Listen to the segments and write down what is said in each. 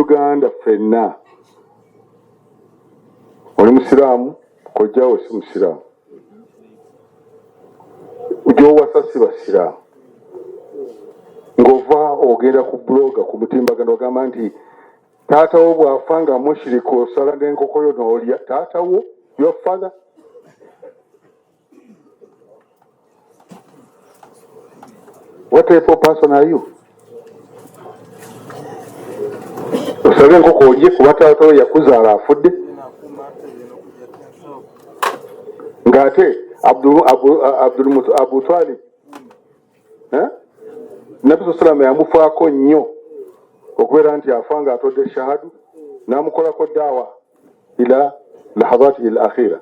Uganda ffenna oli musiraamu kojjawo si musiraamu ujowasa si basiraamu ng'ova ogenda ku bloga ku mutimbagano ogamba nti taatawo bw'afa nga mushirika osala n'enkoko yo n'olya taatawo your father. What type of person are you? Osala enkoko olye kuba taatawo yakuzaala afudde ng'ate Abu Talib Nabbi sallam yamufaako nnyo okubeera nti afa nga atodde shahadu n'amukolako daawa ila lahadatihi al-akhira.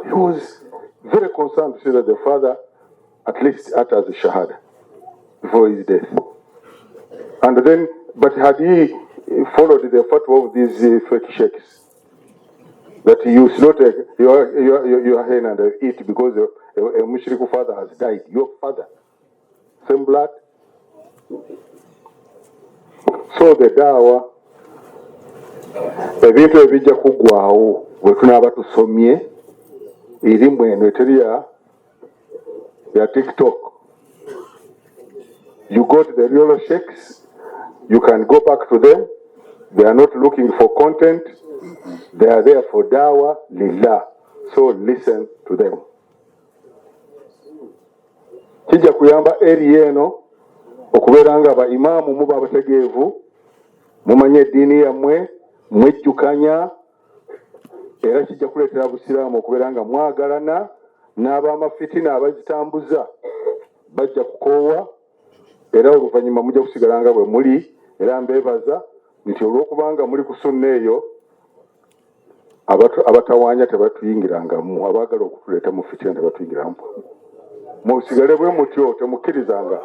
He was very concerned to see that the father at least utters the shahada before his death. And then, but had he followed the fatwa of these fake sheikhs that you slaughter your hen and eat because a mushrik father has died, your father, same blood. So the dawa ebintu ebijja kuggwaawo bwe tunaaba tusomye erimu eno eteri ya TikTok. You go to the real sheikhs, you can go back to them. They are not looking for content. They are there for dawa lillah. So listen to them. Kijja kuyamba eri eno okubeera nga ba imaamu muba abategeevu mumanye eddiini yammwe mwejjukanya era kijja kuleetera busiraamu okubeera nga mwagalana n'abamafitina abazitambuza bajja kukoowa era oluvannyuma mujja kusigala nga bwe muli era mbeebaza nti olw'okubanga muli ku sunna eyo abatawaanya tebatuyingirangamu abaagala okutuleeta mu fitina tebatuyingiramu musigale bwe mutyo temukkirizanga